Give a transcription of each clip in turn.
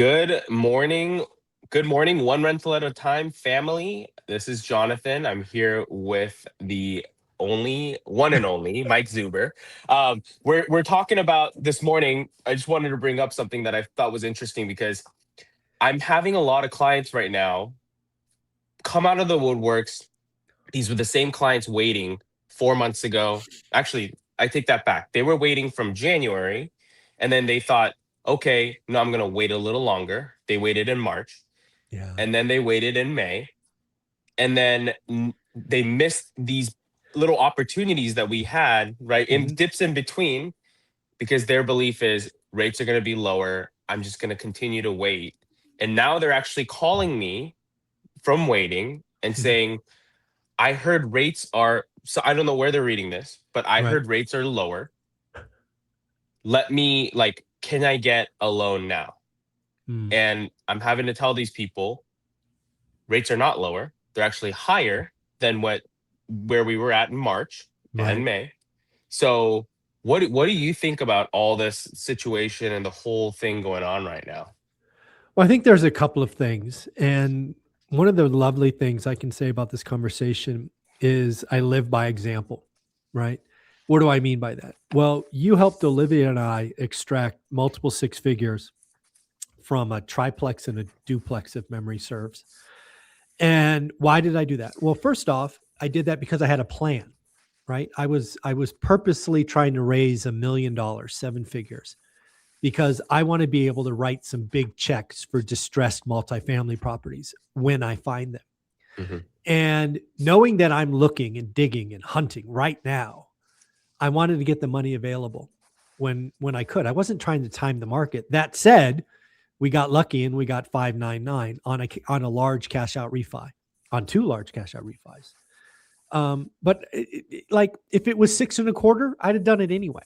Good morning. Good morning, one rental at a time family. This is Jonathan. I'm here with the only one and only Mike Zuber. We're talking about this morning. I just wanted to bring up something that I thought was interesting because I'm having a lot of clients right now come out of the woodworks. These were the same clients waiting 4 months ago. Actually, I take that back. They were waiting from January, and then they thought, okay, no, I'm going to wait a little longer. They waited in March, Yeah. and then they waited in May, and then they missed these little opportunities that we had, right? In Mhm. dips in between, because their belief is rates are going to be lower. I'm just going to continue to wait. And now they're actually calling me from waiting and saying, I heard rates are, so I don't know where they're reading this, but I Right. heard rates are lower. Let me, like, can I get a loan now? Mm. And I'm having to tell these people rates are not lower. They're actually higher than where we were at in March and Right. May. So what do you think about all this situation and the whole thing going on right now? Well, I think there's a couple of things. And one of the lovely things I can say about this conversation is I live by example, right? What do I mean by that? Well, you helped Olivia and I extract multiple six figures from a triplex and a duplex, if memory serves. And why did I do that? Well, first off, I did that because I had a plan, right? I was purposely trying to raise $1 million, seven figures, because I want to be able to write some big checks for distressed multifamily properties when I find them. Hmm. And knowing that I'm looking and digging and hunting right now, I wanted to get the money available when I could. I wasn't trying to time the market. That said, we got lucky and we got 599 on a large cash out refi, on two large cash out refis. But like if it was 6.25, I'd have done it anyway.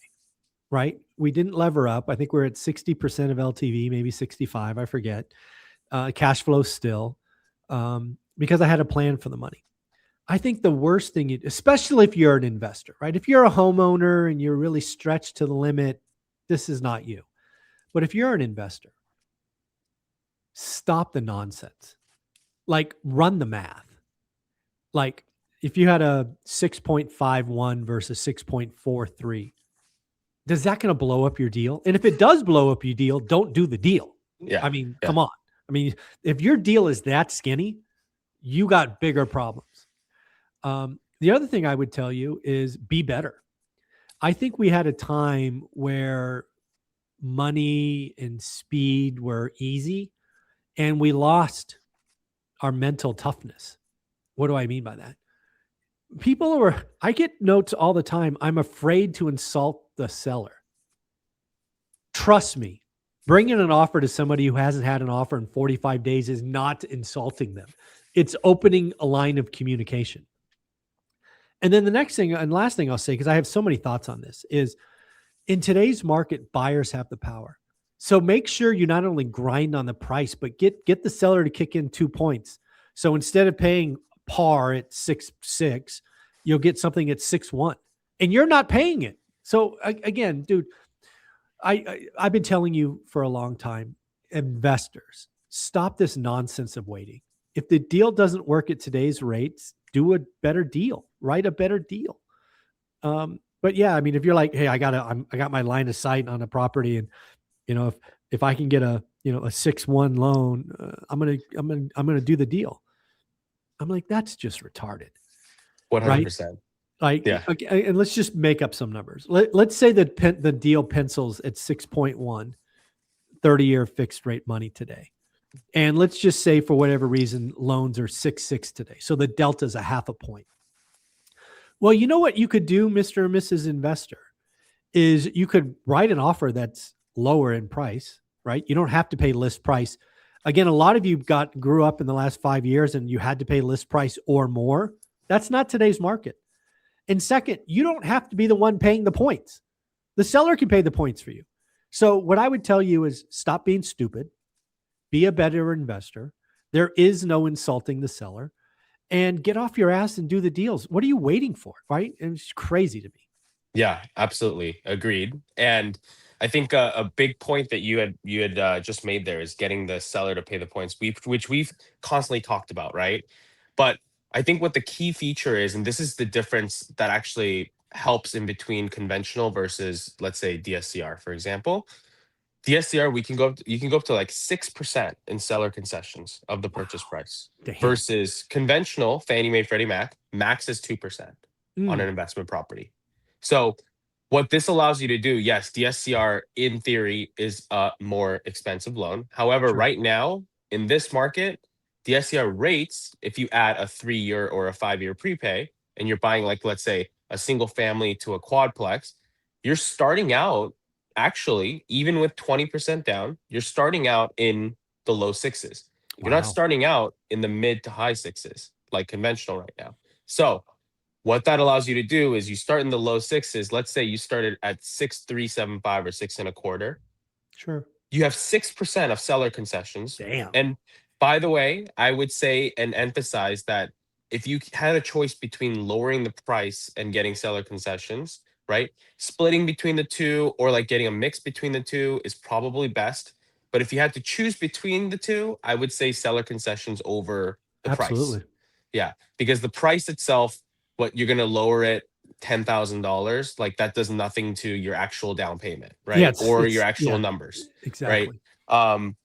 Right? We didn't lever up. I think we're at 60% of LTV, maybe 65, I forget. Cash flow still, because I had a plan for the money. I think the worst thing, especially if you're an investor, right? If you're a homeowner and you're really stretched to the limit, this is not you. But if you're an investor, stop the nonsense. Like run the math. Like if you had a 6.51 versus 6.43, does that going to blow up your deal? And if it does blow up your deal, don't do the deal. Yeah. I mean, Yeah. come on. I mean, if your deal is that skinny, you got bigger problems. The other thing I would tell you is be better. I think we had a time where money and speed were easy and we lost our mental toughness. What do I mean by that? I get notes all the time. I'm afraid to insult the seller. Trust me, bringing an offer to somebody who hasn't had an offer in 45 days is not insulting them. It's opening a line of communication. And then the next thing and last thing I'll say, because I have so many thoughts on this, is in today's market, buyers have the power. So make sure you not only grind on the price, but get the seller to kick in 2 points. So instead of paying par at 6.6, you'll get something at 6.1, and you're not paying it. So again, dude, I've been telling you for a long time, investors, stop this nonsense of waiting. If the deal doesn't work at today's rates, do a better deal, write a better deal. But yeah, I mean, if you're like, hey, I got my line of sight on a property, and if I can get a 6.1 loan, I'm gonna do the deal. I'm like, that's just retarded, right? 100%. Like, Yeah. okay, and let's just make up some numbers. Let's say that the deal pencils at 6.1, 30-year fixed rate money today. And let's just say for whatever reason, loans are 6.6 today. So the delta is a half a point. Well, you know what you could do, Mr. or Mrs. Investor, is you could write an offer that's lower in price, right? You don't have to pay list price. Again, a lot of you grew up in the last 5 years and you had to pay list price or more. That's not today's market. And second, you don't have to be the one paying the points. The seller can pay the points for you. So what I would tell you is stop being stupid, be a better investor. There is no insulting the seller, and get off your ass and do the deals. What are you waiting for? Right? And it's crazy to me. Yeah, absolutely. Agreed. And I think a big point that you had just made there is getting the seller to pay the points, which we've constantly talked about, right? But I think what the key feature is, and this is the difference that actually helps in between conventional versus, let's say, DSCR, for example. DSCR, you can go up to like 6% in seller concessions of the purchase Wow. price, Damn. versus conventional Fannie Mae, Freddie Mac, max is 2% on Mm, an investment property. So what this allows you to do, yes, DSCR in theory is a more expensive loan. However, sure. right now in this market, DSCR rates, if you add a 3-year or a 5-year prepay, and you're buying, like, let's say, a single family to a quadplex, you're starting out, actually, even with 20% down, you're starting out in the low sixes. You're not Wow. starting out in the mid to high sixes like conventional right now. So what that allows you to do is you start in the low sixes. Let's say you started at 6.375 or six and a quarter. Sure. You have 6% of seller concessions. Damn. And by the way, I would say and emphasize that if you had a choice between lowering the price and getting seller concessions, right? Splitting between the two, or like getting a mix between the two, is probably best. But if you had to choose between the two, I would say seller concessions over the price. Absolutely. Yeah, because the price itself, what you're going to lower it $10,000, like that does nothing to your actual down payment, Yeah, right? Or your actual yeah, numbers, right? exactly. Um,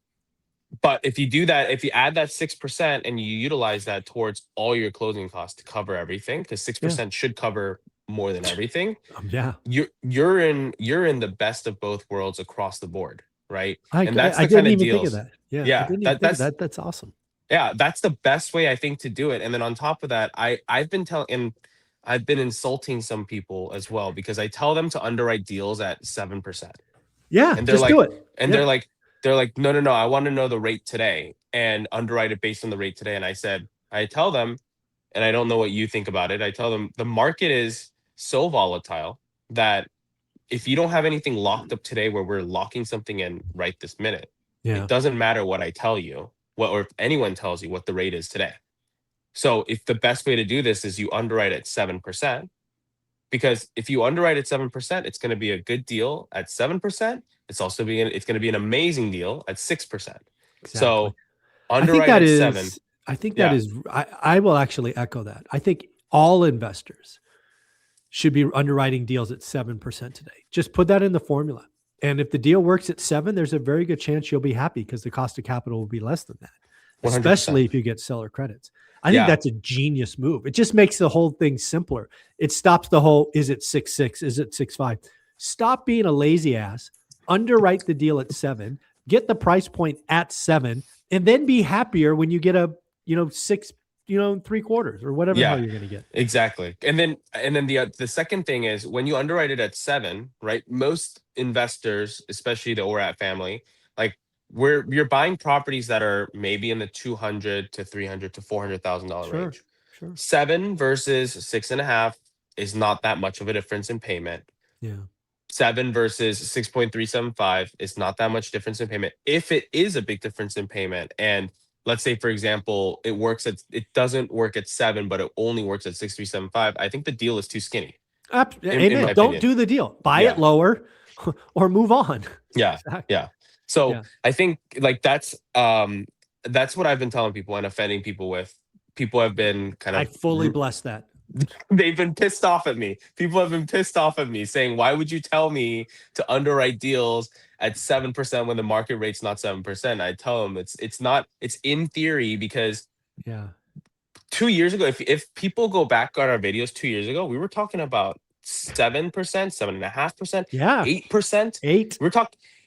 but if you do that, if you add that 6% and you utilize that towards all your closing costs to cover everything, because six Yeah. percent should cover more than everything, Yeah. you're in the best of both worlds across the board, right? And that's I the kind didn't of even think of deals. that. Yeah, I Yeah, didn't even that think of that's that. That's awesome. yeah, that's the best way I think to do it. And then on top of that, I've been insulting some people as well, because I tell them to underwrite deals at 7%. Yeah, And they're just do like, it. and Yeah. they're like, no, no, no, I want to know the rate today and underwrite it based on the rate today. And I tell them, and I don't know what you think about it. I tell them the market is so volatile that if you don't have anything locked up today where we're locking something in right this minute, it Yeah. doesn't matter what I tell you, or if anyone tells you what the rate is today. So if the best way to do this is you underwrite at 7%, because if you underwrite at 7%, it's going to be a good deal at 7%. It's going to be an amazing deal at 6%. Exactly. So underwrite at 7. I think that Yeah, is I will actually echo that. I think all investors should be underwriting deals at 7% today. Just put that in the formula. And if the deal works at 7, there's a very good chance you'll be happy because the cost of capital will be less than that, especially 100%. if you get seller credits. I think Yeah, that's a genius move. It just makes the whole thing simpler. It stops the whole, is it 6.6? Is it 6.5? Stop being a lazy ass, underwrite the deal at 7, get the price point at 7, and then be happier when you get a, 6, 3/4 or whatever the hell yeah, you're going to get. exactly. And then the second thing is, when you underwrite it at 7, right? Most investors, especially the ORAT family, like, you're buying properties that are maybe in the 200 to 300 to $400,000 Sure. range. Sure. 7 versus 6.5 is not that much of a difference in payment. Yeah. 7 versus 6.375 is not that much difference in payment. If it is a big difference in payment, and let's say, for example, it doesn't work at 7, but it only works at 6.375, I think the deal is too skinny, in my Amen. Don't opinion. do the deal. Buy it Yeah. lower or move on. Yeah. Exactly. Yeah. So Yeah. I think, like, that's what I've been telling people and offending people with. People have been kind I of fully bless that. they've been pissed off at me. People have been pissed off at me, saying, "Why would you tell me to underwrite deals at 7% when the market rate's not 7%?" I tell them it's not. It's in theory, because Yeah. 2 years ago, if people go back on our videos 2 years ago, we were talking about 7%, 7.5%, Yeah. 8%. 8.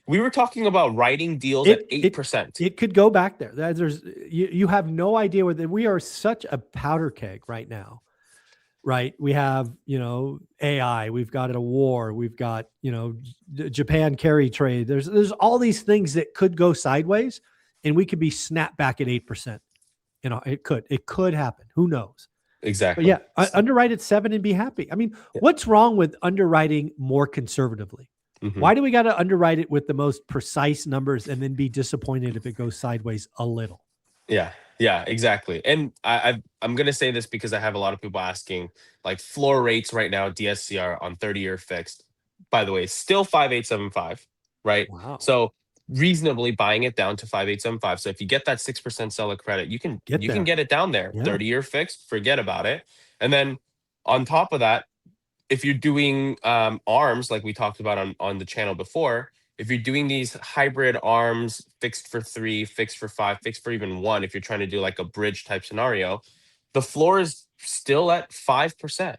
We were talking about writing deals at It eight it percent. it could go back there. There's you have no idea where we are such a powder keg right now. Right? We have, AI, we've got a war, we've got, Japan carry trade. There's all these things that could go sideways and we could be snapped back at 8%. It could happen. Who knows? But Exactly. yeah, underwrite at 7 and be happy. I mean, what's wrong with underwriting more conservatively? Hmm. Why do we got to underwrite it with the most precise numbers and then be disappointed if it goes sideways a little? Yeah, yeah, exactly. And I'm gonna say this because I have a lot of people asking, like, floor rates right now, DSCR on 30-year fixed. By the way, still 5.875. right? Wow. So reasonably buying it down to 5875. So if you get that 6% seller credit, you can get it down there. Yeah. 30-year fixed, forget about it. And then on top of that, if you're doing arms like we talked about on the channel before, if you're doing these hybrid arms, fixed for 3, fixed for 5, fixed for even 1, if you're trying to do like a bridge type scenario, the floor is still at 5%.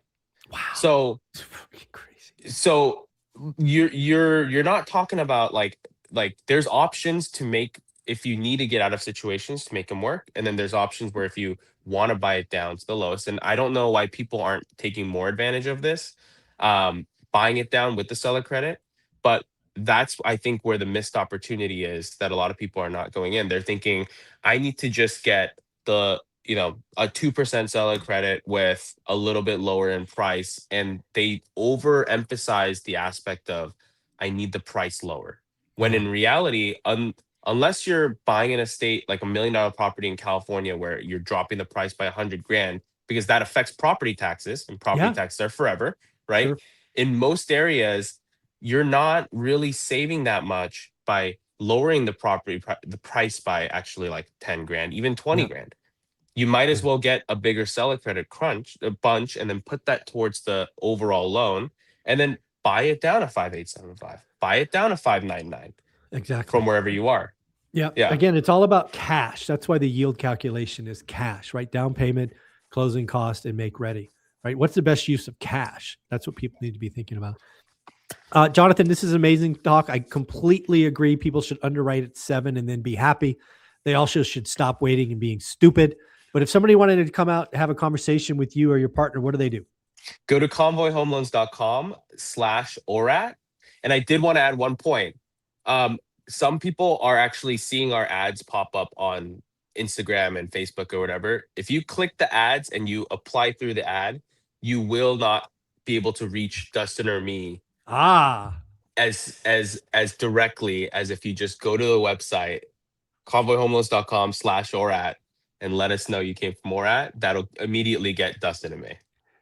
Wow. So It's fucking crazy. so you're not talking about like there's options to make if you need to get out of situations to make them work, and then there's options where if you want to buy it down to the lowest. And I don't know why people aren't taking more advantage of this, buying it down with the seller credit. But that's, I think, where the missed opportunity is, that a lot of people are not going in. They're thinking, I need to just get the a 2% seller credit with a little bit lower in price, and they overemphasize the aspect of, I need the price lower, when Yeah. in reality, unless you're buying an estate like $1 million property in California where you're dropping the price by 100 grand, because that affects property taxes, and property Yeah. taxes are forever, right? Sure. In most areas, you're not really saving that much by lowering the price by actually like 10 grand, even 20 Yeah. grand. You might as Sure. well get a bigger seller credit a bunch, and then put that towards the overall loan, and then buy it down to 5875, buy it down to 599 from Exactly. wherever you are. Yeah. Yeah. Again, it's all about cash. That's why the yield calculation is cash, right? Down payment, closing cost, and make ready, right? What's the best use of cash? That's what people need to be thinking about. Jonathan, this is amazing talk. I completely agree. People should underwrite at 7 and then be happy. They also should stop waiting and being stupid. But if somebody wanted to come out and have a conversation with you or your partner, what do they do? Go to convoyhomeloans.com/ORAT. And I did want to add one point. Some people are actually seeing our ads pop up on Instagram and Facebook or whatever. If you click the ads and you apply through the ad, you will not be able to reach Dustin or me Ah, as directly as if you just go to the website, convoyhomeloans.com/ORAT, and let us know you came from ORAT. That'll immediately get Dustin and me.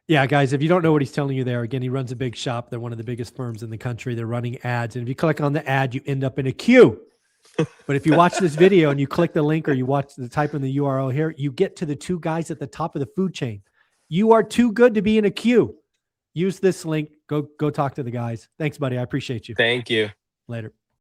yeah, guys, if you don't know what he's telling you there, again, he runs a big shop. They're one of the biggest firms in the country. They're running ads. And if you click on the ad, you end up in a queue. But if you watch this video and you click the link, or you type in the URL here, you get to the 2 guys at the top of the food chain. You are too good to be in a queue. Use this link. Go talk to the guys. Thanks, buddy. I appreciate you. Thank you. Later.